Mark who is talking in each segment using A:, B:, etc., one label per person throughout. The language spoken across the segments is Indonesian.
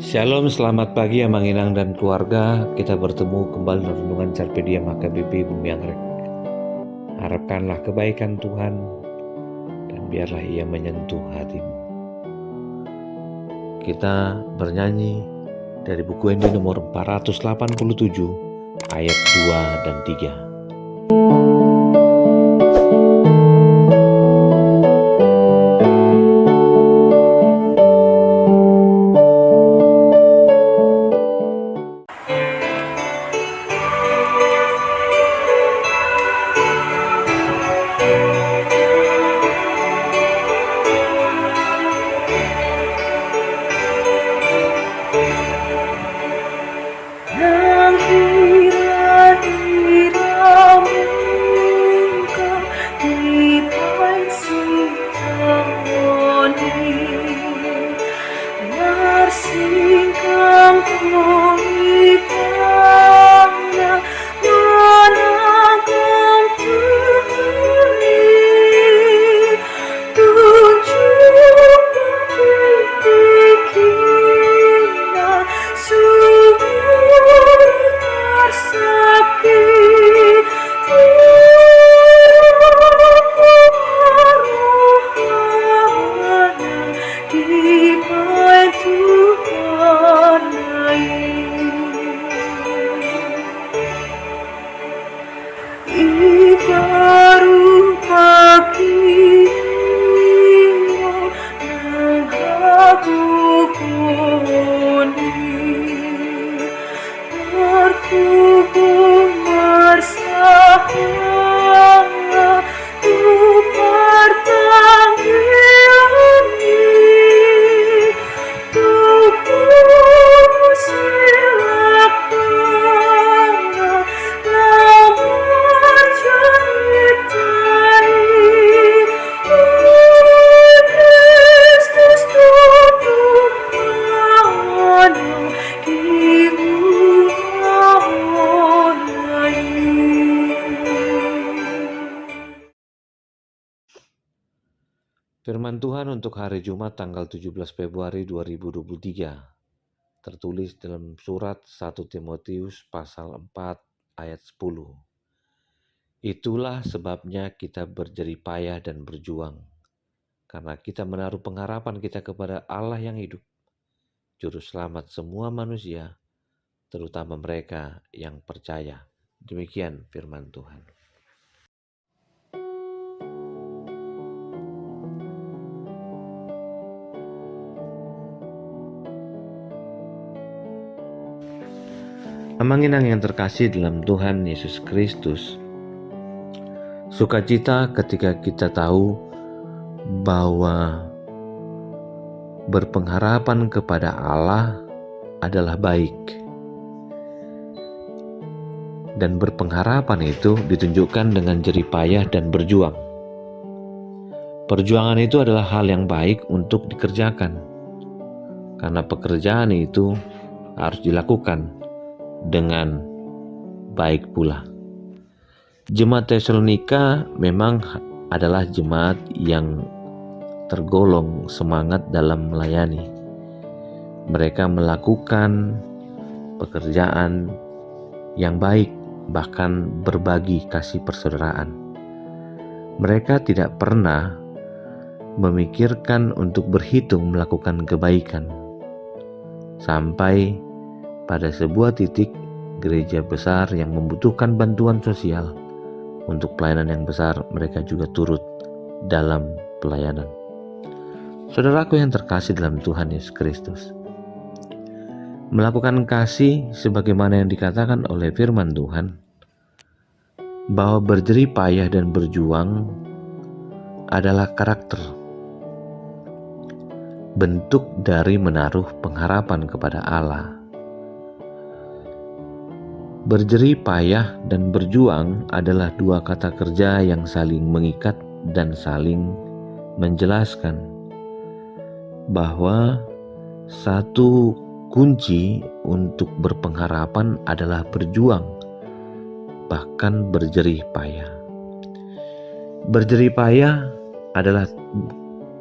A: Shalom, selamat pagi Amang Inang dan keluarga. Kita bertemu kembali dalam renungan Carpe Diem HKBP Bumi Anggrek. Harapkanlah kebaikan Tuhan dan biarlah Ia menyentuh hatimu. Kita bernyanyi dari buku Endi nomor 487 ayat 2 dan 3. Firman Tuhan untuk hari Jumat tanggal 17 Februari 2023 tertulis dalam surat 1 Timotius pasal 4 ayat 10. Itulah sebabnya kita berjerih payah dan berjuang, karena kita menaruh pengharapan kita kepada Allah yang hidup, Juru Selamat semua manusia, terutama mereka yang percaya. Demikian firman Tuhan. Amang Inang yang terkasih dalam Tuhan Yesus Kristus, sukacita ketika kita tahu bahwa berpengharapan kepada Allah adalah baik. Dan berpengharapan itu ditunjukkan dengan jerih payah dan berjuang. Perjuangan itu adalah hal yang baik untuk dikerjakan, karena pekerjaan itu harus dilakukan dengan baik pula. Jemaat Tesalonika memang adalah jemaat yang tergolong semangat dalam melayani. Mereka melakukan pekerjaan yang baik, bahkan berbagi kasih persaudaraan. Mereka tidak pernah memikirkan untuk berhitung melakukan kebaikan, sampai pada sebuah titik gereja besar yang membutuhkan bantuan sosial untuk pelayanan yang besar, mereka juga turut dalam pelayanan. Saudaraku yang terkasih dalam Tuhan Yesus Kristus, melakukan kasih sebagaimana yang dikatakan oleh firman Tuhan, bahwa berjerih payah dan berjuang adalah karakter, bentuk dari menaruh pengharapan kepada Allah. Berjerih payah dan berjuang adalah dua kata kerja yang saling mengikat dan saling menjelaskan bahwa satu kunci untuk berpengharapan adalah berjuang, bahkan berjerih payah. Berjerih payah adalah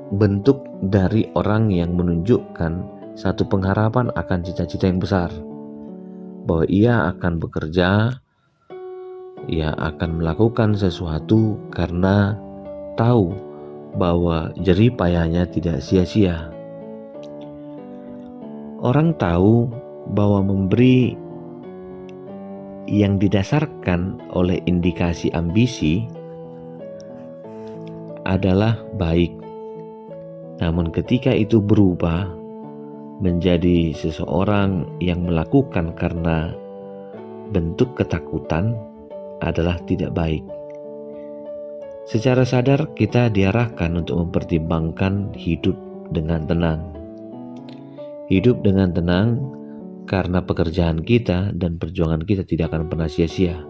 A: bentuk dari orang yang menunjukkan satu pengharapan akan cita-cita yang besar, bahwa ia akan bekerja, ia akan melakukan sesuatu karena tahu bahwa jerih payahnya tidak sia-sia. Orang tahu bahwa memberi yang didasarkan oleh indikasi ambisi adalah baik. Namun ketika itu berubah menjadi seseorang yang melakukan karena bentuk ketakutan adalah tidak baik. Secara sadar kita diarahkan untuk mempertimbangkan hidup dengan tenang. Hidup dengan tenang karena pekerjaan kita dan perjuangan kita tidak akan pernah sia-sia.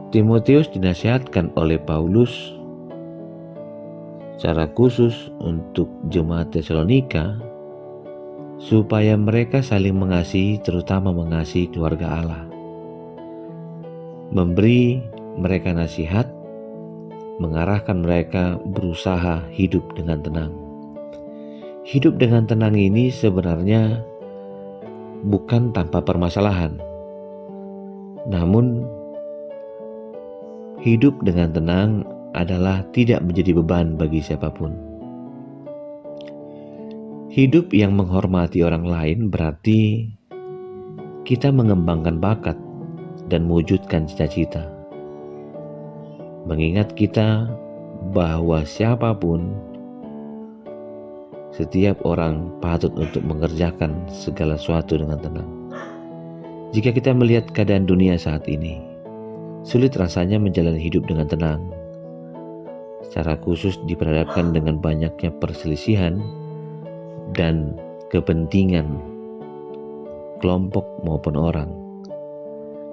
A: Timotius dinasihatkan oleh Paulus secara khusus untuk jemaat Tesalonika supaya mereka saling mengasihi, terutama mengasihi keluarga Allah. Memberi mereka nasihat, mengarahkan mereka berusaha hidup dengan tenang. Hidup dengan tenang ini sebenarnya bukan tanpa permasalahan. Namun hidup dengan tenang adalah tidak menjadi beban bagi siapapun. Hidup yang menghormati orang lain berarti kita mengembangkan bakat dan mewujudkan cita-cita. Mengingat kita bahwa siapapun, setiap orang patut untuk mengerjakan segala sesuatu dengan tenang. Jika kita melihat keadaan dunia saat ini, sulit rasanya menjalani hidup dengan tenang. Secara khusus diperhadapkan dengan banyaknya perselisihan dan kepentingan kelompok maupun orang.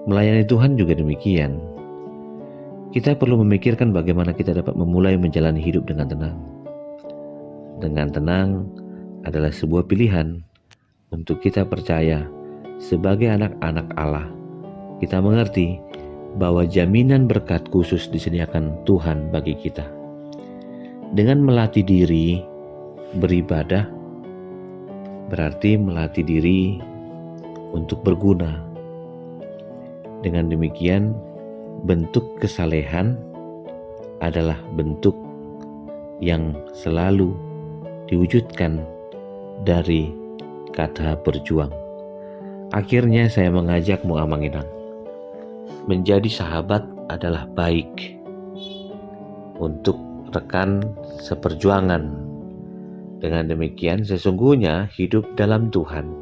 A: Melayani Tuhan juga demikian. Kita perlu memikirkan bagaimana kita dapat memulai menjalani hidup dengan tenang. Dengan tenang adalah sebuah pilihan untuk kita percaya sebagai anak-anak Allah. Kita mengerti bahwa jaminan berkat khusus disediakan Tuhan bagi kita. Dengan melatih diri beribadah berarti melatih diri untuk berguna. Dengan demikian, bentuk kesalehan adalah bentuk yang selalu diwujudkan dari kata berjuang. Akhirnya saya mengajakmu Amanginang, menjadi sahabat adalah baik untuk rekan seperjuangan. Dengan demikian sesungguhnya hidup dalam Tuhan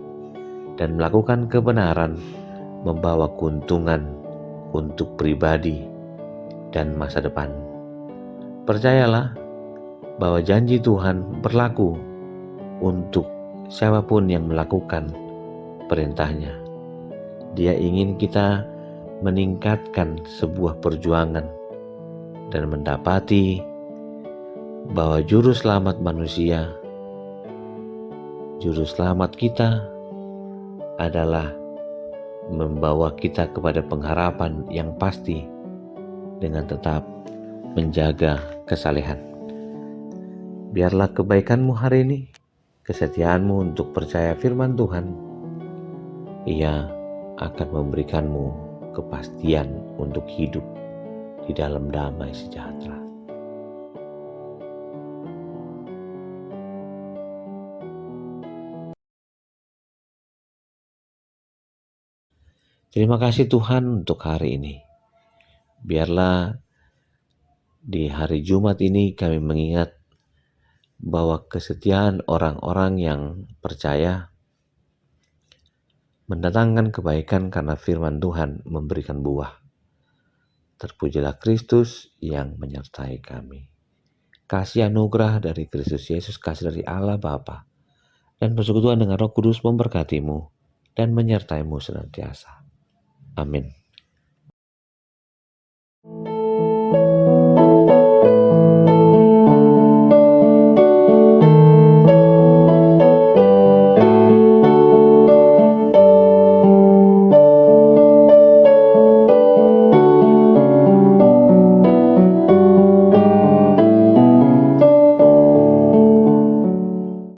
A: dan melakukan kebenaran membawa keuntungan untuk pribadi dan masa depan. Percayalah bahwa janji Tuhan berlaku untuk siapapun yang melakukan perintahnya. Dia ingin kita meningkatkan sebuah perjuangan dan mendapati bahwa juru selamat manusia, juru selamat kita adalah membawa kita kepada pengharapan yang pasti dengan tetap menjaga kesalehan. Biarlah kebaikanmu hari ini, kesetiaanmu untuk percaya firman Tuhan, Ia akan memberikanmu kepastian untuk hidup di dalam damai sejahtera. Terima kasih Tuhan untuk hari ini. Biarlah di hari Jumat ini kami mengingat bahwa kesetiaan orang-orang yang percaya mendatangkan kebaikan karena firman Tuhan memberikan buah. Terpujilah Kristus yang menyertai kami. Kasih anugerah dari Kristus Yesus, kasih dari Allah Bapa, dan persekutuan dengan Roh Kudus memberkatimu dan menyertaimu senantiasa. Amin.